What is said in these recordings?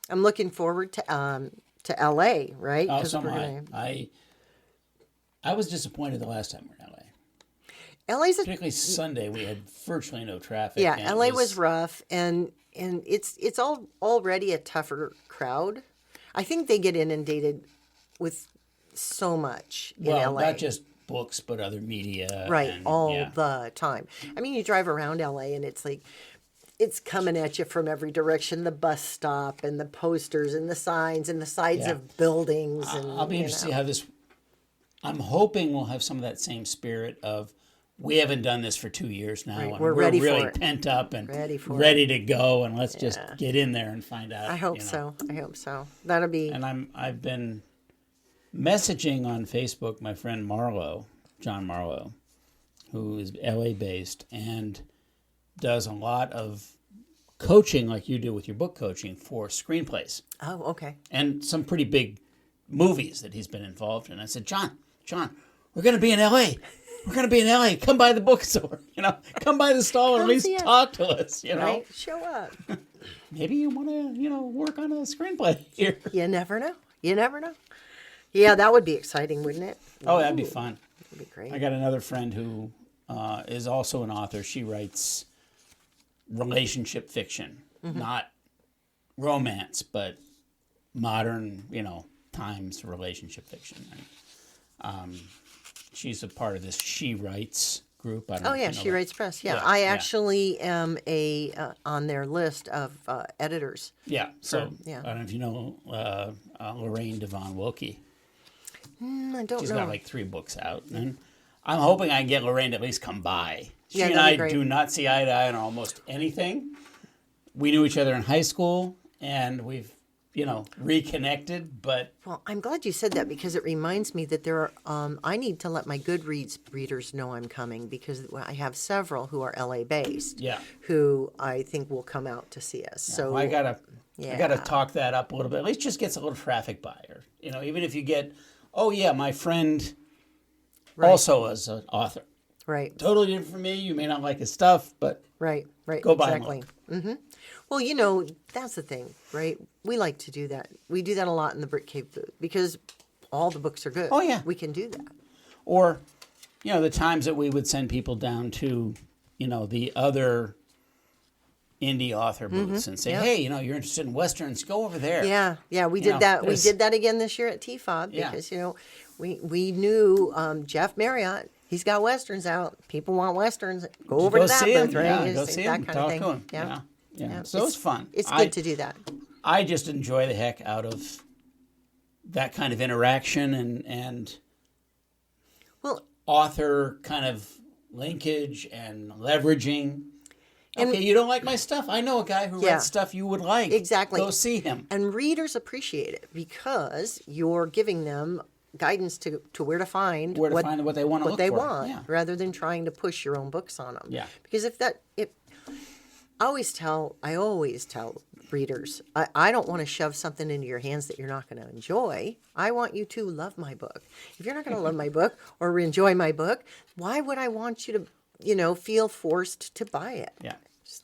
I'm looking forward to LA, right? Oh, so am I was disappointed the last time we were in LA. LA's Particularly Sunday, we had virtually no traffic. yeah, and LA was rough, and it's already a tougher crowd. I think they get inundated with so much in well, LA. not just books, but other media. Right, and, all yeah. the time. I mean, you drive around LA and it's like, it's coming at you from every direction. The bus stop and the posters and the signs and the sides Yeah. of buildings. And I'll be interested to see how this. I'm hoping we'll have some of that same spirit of we haven't done this for 2 years now, Right, and we're ready for really it. pent up and Ready to go, and let's just get in there and find out. I hope so. I hope so. That'll be. And I've been messaging on Facebook my friend Marlowe, John Marlowe, who is LA based and does a lot of coaching like you do with your book coaching for screenplays Oh, okay. and some pretty big movies that he's been involved in. I said, John, we're going to be in LA. We're going to be in LA. Come by the bookstore, come by the stall and at least talk to us, Right? Show up. Maybe you want to, work on a screenplay here. You never know. You never know. Yeah, that would be exciting, wouldn't it? Oh, that'd be fun. That'd be great. I got another friend who is also an author. She writes relationship fiction, not romance, but modern, times relationship fiction. Right? She's a part of this She Writes group. I don't know Oh if yeah, you know She that. Writes Press. Yeah, Yeah, I yeah. actually am on their list of editors. Yeah. So yeah. I don't know if you know Lorraine Devon Wilkie. I don't She's know. got like 3 books out, and I'm hoping I can get Lorraine to at least come by. She Yeah, and that'd be I great. do not see eye to eye on almost anything. We knew each other in high school, and we've reconnected. But Well, I'm glad you said that because it reminds me that there are. I need to let my Goodreads readers know I'm coming because I have several who are LA based. Yeah. Who I think will come out to see us. So I gotta Yeah. talk that up a little bit. At least just gets a little traffic by her. Even if you get, oh yeah, my friend also is an author. right, Totally different from me. You may not like his stuff, but right, Go by and exactly. Mm-hmm. Well, that's the thing, right? We like to do that. We do that a lot in the Brick Cave booth because all the books are good. Oh, yeah. we can do that. or the times that we would send people down to the other indie author booths and say, Yep. hey, you're interested in westerns, go over there. Yeah, we did that. We there's- did that again this year at TFOB Yeah. because we knew Jeff Marriott. He's got westerns out. People want westerns. Go over Go to that see him. booth, right? Yeah, You go just see that him. kind Talk of thing. to him. Yeah. Yeah. So it's fun. It's good to do that. I just enjoy the heck out of that kind of interaction and Well, author kind of linkage and leveraging. Okay, you don't like my stuff? I know a guy who Yeah. writes stuff you would like. Exactly. Go see him. and readers appreciate it because you're giving them guidance to where to find Where to find what they want to what look they for. want Yeah. rather than trying to push your own books on them. Yeah. Because I always tell readers, I don't want to shove something into your hands that you're not going to enjoy. I want you to love my book. If you're not going to love my book or enjoy my book, why would I want you to, feel forced to buy it? Yeah.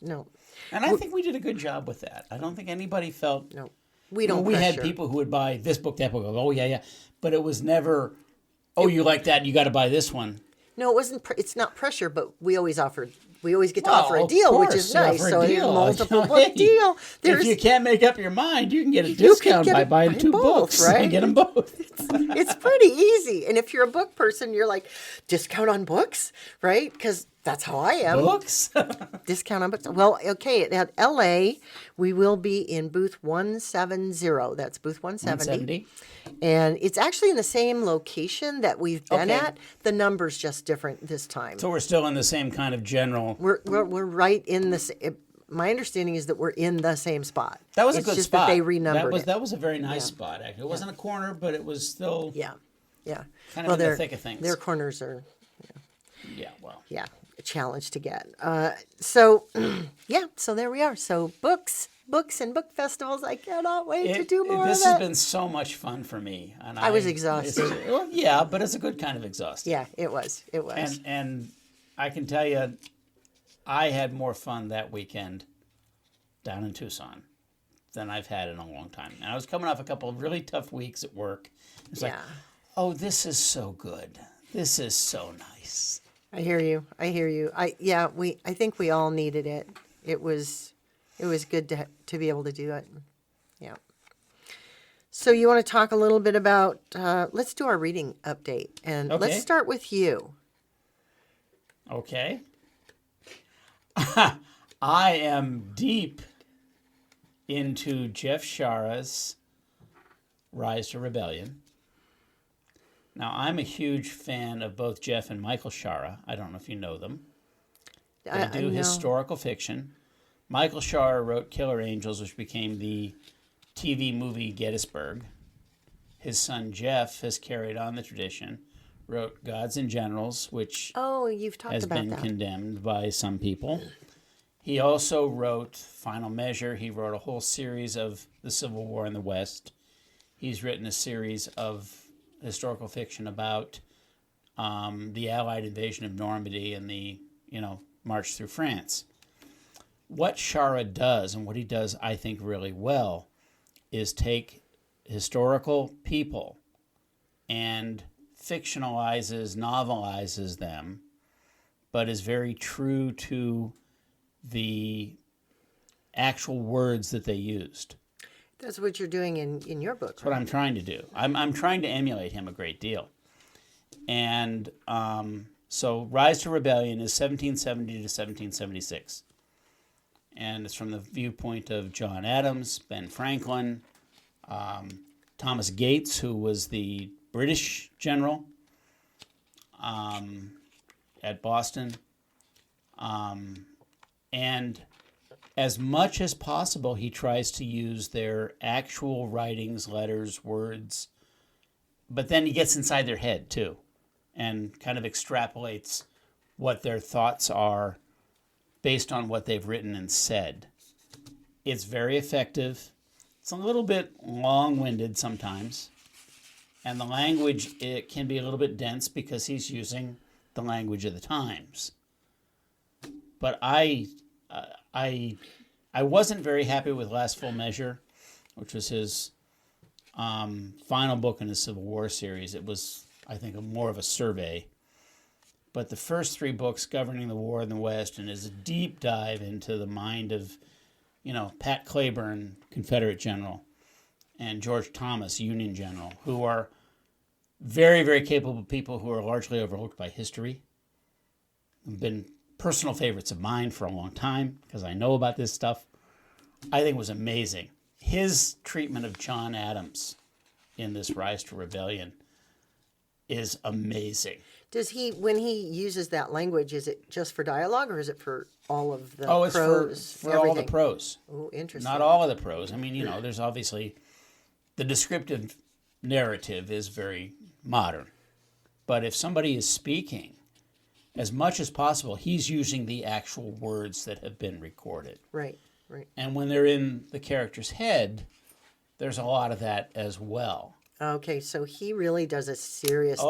No, And I think we did a good job with that. I don't think anybody felt. no, we don't. We had pressure. people who would buy this book, that book. Oh, yeah. But it was never, oh, you like that, you got to buy this one. No, it wasn't. It's not pressure, but we always offered. We always get to Well, offer a of deal, which course, is you nice. offer a So a deal. multiple Hey, book deal. If you can't make up your mind, you can get a You discount can by get buying buy 2 both, books right? and get them both. It's pretty easy. And if you're a book person, you're like, discount on books, right? Because that's how I am. Books? Discount on books. Well, okay, at LA, we will be in booth 170. That's booth 170. 170. And it's actually in the same location that we've been Okay. at. The number's just different this time. So we're still in the same kind of general. We're right in the. My understanding is that we're in the same spot. That was a It's good just spot. That they renumbered it. That was a very nice spot, actually. It wasn't a corner, but it was still Yeah. kind of in the their, thick of things. Their corners are, Yeah, well. a challenge to get. So there we are. So books and book festivals. I cannot wait to do more This of has it. been so much fun for me. And I was exhausted. Well, yeah, but it's a good kind of exhausting. Yeah, it was. It was. And I can tell you, I had more fun that weekend down in Tucson than I've had in a long time. And I was coming off a couple of really tough weeks at work. It's like, Yeah. oh, this is so good. This is so nice. I hear you. I think we all needed it. It was good to be able to do it. Yeah. So you want to talk a little bit about, let's do our reading update. And Okay. let's start with you. Okay. I am deep into Jeff Shara's Rise to Rebellion. Now, I'm a huge fan of both Jeff and Michael Shara. I don't know if you know them. They do no. historical fiction. Michael Shara wrote Killer Angels, which became the TV movie Gettysburg. His son Jeff has carried on the tradition, wrote Gods and Generals, which Oh, you've talked has about been that. condemned by some people. He also wrote Final Measure. He wrote a whole series of the Civil War in the West. He's written a series of historical fiction about the Allied invasion of Normandy and the, march through France. What Shara does, and what he does, I think, really well, is take historical people and fictionalizes, novelizes them, but is very true to the actual words that they used. That's what you're doing in your book. That's what I'm trying to do. I'm trying to emulate him a great deal. And so Rise to Rebellion is 1770 to 1776. And it's from the viewpoint of John Adams, Ben Franklin, Thomas Gates, who was the British general at Boston. And as much as possible, he tries to use their actual writings, letters, words, but then he gets inside their head too and kind of extrapolates what their thoughts are based on what they've written and said. It's very effective. It's a little bit long-winded sometimes, and the language, it can be a little bit dense because he's using the language of the times. But I wasn't very happy with Last Full Measure, which was his final book in his Civil War series. It was, I think, more of a survey. But the first three books governing the war in the West and is a deep dive into the mind of, Pat Claiborne, Confederate general, and George Thomas, Union general, who are very, very capable people who are largely overlooked by history. Have been personal favorites of mine for a long time because I know about this stuff. I think it was amazing. His treatment of John Adams in this Rise to Rebellion is amazing. Does he, when he uses that language, is it just for dialogue or is it for all of the It's prose? for all the prose. Oh, interesting. Not all of the prose. I mean, there's obviously the descriptive narrative is very modern. But if somebody is speaking, as much as possible, he's using the actual words that have been recorded. Right, right. And when they're in the character's head, there's a lot of that as well. Okay, so he really does a serious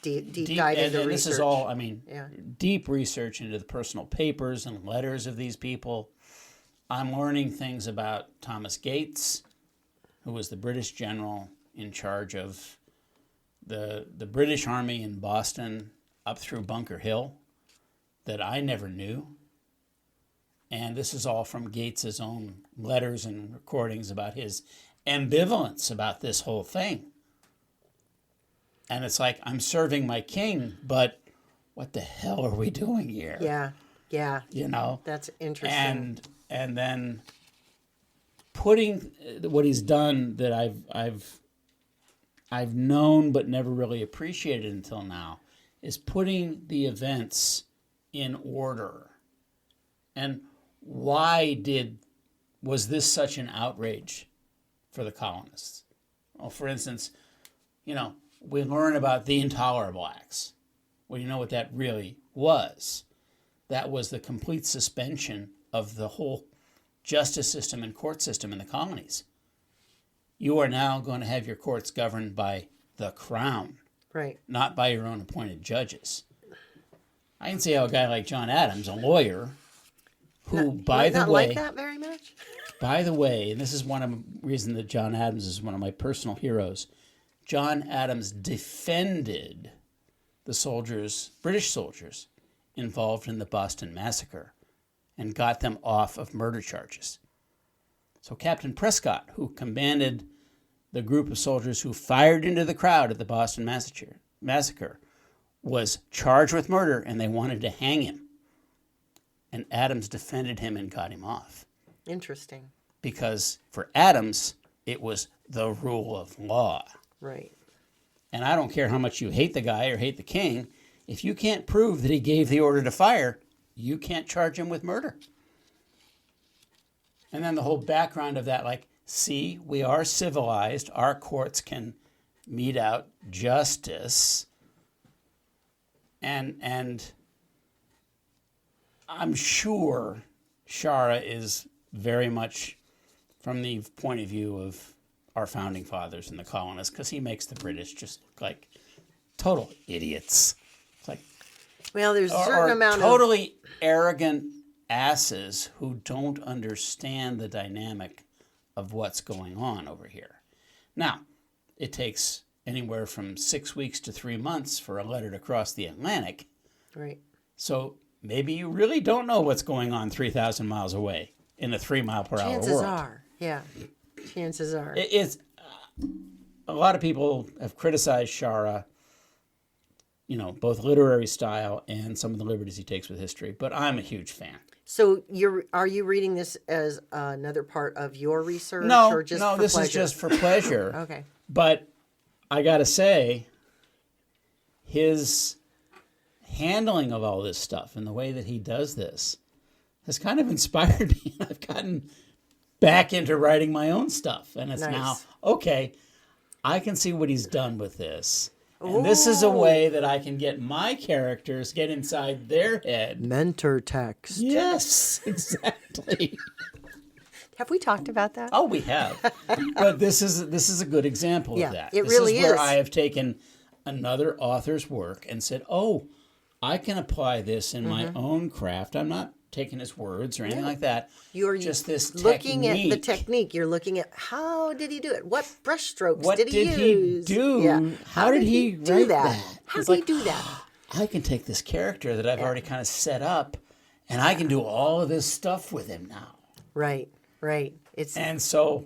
deep dive into and research. This is all, deep research into the personal papers and letters of these people. I'm learning things about Thomas Gates, who was the British general in charge of the British Army in Boston up through Bunker Hill that I never knew. And this is all from Gates's own letters and recordings about his ambivalence about this whole thing. And it's like, I'm serving my king, but what the hell are we doing here? Yeah. That's interesting. And then putting what he's done that I've known but never really appreciated until now is putting the events in order. And why was this such an outrage for the colonists? Well, for instance, we learn about the Intolerable Acts. Well, you know what that really was? That was the complete suspension of the whole justice system and court system in the colonies. You are now going to have your courts governed by the crown, right? Not by your own appointed judges. I can see how a guy like John Adams, a lawyer, who, You by might the not way, like that very much. by the way, and this is one of the reasons that John Adams is one of my personal heroes. John Adams defended the soldiers, British soldiers, involved in the Boston Massacre and got them off of murder charges. So Captain Prescott, who commanded the group of soldiers who fired into the crowd at the Boston Massacre, was charged with murder, and they wanted to hang him. And Adams defended him and got him off. Interesting. Because for Adams, it was the rule of law. Right. And I don't care how much you hate the guy or hate the king, if you can't prove that he gave the order to fire, you can't charge him with murder. And then the whole background of that, like, see, we are civilized. Our courts can mete out justice. And I'm sure Shara is very much from the point of view of our founding fathers and the colonists, because he makes the British just look like total idiots. It's like, Well, there's a certain amount of totally arrogant asses who don't understand the dynamic of what's going on over here. Now, it takes anywhere from 6 weeks to 3 months for a letter to cross the Atlantic. right. So maybe you really don't know what's going on 3,000 miles away in a 3 mile per hour Chances world. are, yeah. Chances are. It's a lot of people have criticized Shara, both literary style and some of the liberties he takes with history, but I'm a huge fan. So are you reading this as another part of your research? No, or just no, for this pleasure? is just for pleasure. Okay. But I got to say, his handling of all this stuff and the way that he does this has kind of inspired me. I've gotten back into writing my own stuff. And it's Nice. now, okay, I can see what he's done with this. And this is a way that I can get my characters, get inside their head. Mentor text. Yes, exactly. Have we talked about that? Oh, we have. But this is a good example Yeah, of that. it This really is where is. I have taken another author's work and said, oh, I can apply this in my own craft. I'm not taking his words or anything like that. You're just this looking technique. at the technique. You're looking at how did he do it? What brush strokes What did he use? do? Yeah. How did he do write that? that? How It's did he like, do that? I can take this character that I've already kind of set up, and I can do all of this stuff with him now. Right, right. It's And so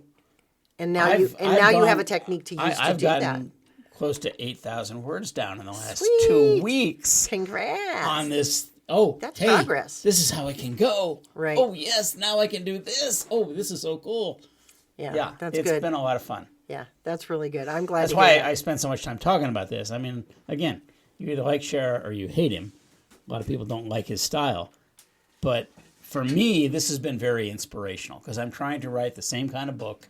now I've you gone- have a technique to use to I've do that. gotten close to 8,000 words down in the last Sweet. 2 weeks Congrats. on this. Oh, That's hey, progress. this is how it can go. Right. Oh, yes, now I can do this. Oh, this is so cool. Yeah, that's it's good. been a lot of fun. Yeah, that's really good. I'm glad. That's to why hear that. I spend so much time talking about this. I mean, again, you either like Shara or you hate him. A lot of people don't like his style. But for me, this has been very inspirational because I'm trying to write the same kind of book.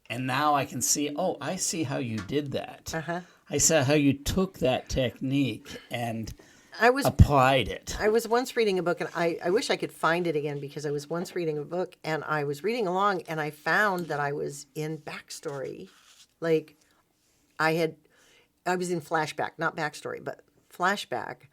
And now I can see, oh, I see how you did that. Uh-huh. I saw how you took that technique and I was applied it. I was once reading a book, and I wish I could find it again because I was once reading a book, and I was reading along, and I found that I was in backstory. Like, I was in flashback, not backstory, but flashback,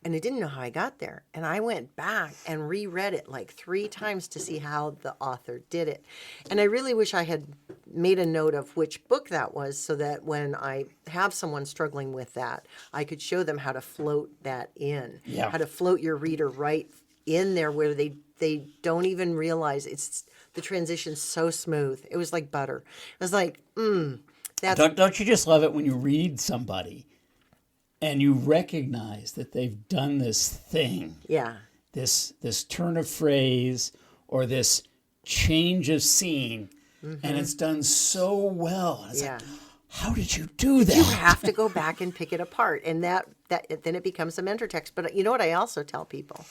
and I didn't know how I got there. And I went back and reread it like 3 times to see how the author did it. And I really wish I had made a note of which book that was so that when I have someone struggling with that, I could show them how to float that in, Yeah. how to float your reader right in there where they don't even realize it's the transition's so smooth. It was like butter. It was like, that's Don't you just love it when you read somebody and you recognize that they've done this thing, yeah. this turn of phrase or this change of scene, and it's done so well. And it's Yeah. like, how did you do that? You have to go back and pick it apart, and that then it becomes a mentor text. But you know what I also tell people?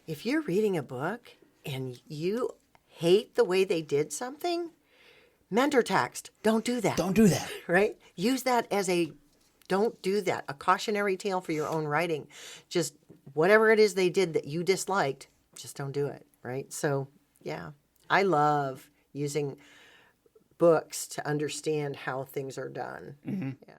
If you're reading a book and you hate the way they did something, mentor text. Don't do that. Don't do that. Right? Use that as don't do that. A cautionary tale for your own writing. Just whatever it is they did that you disliked, just don't do it. Right? So yeah, I love using books to understand how things are done. Yeah.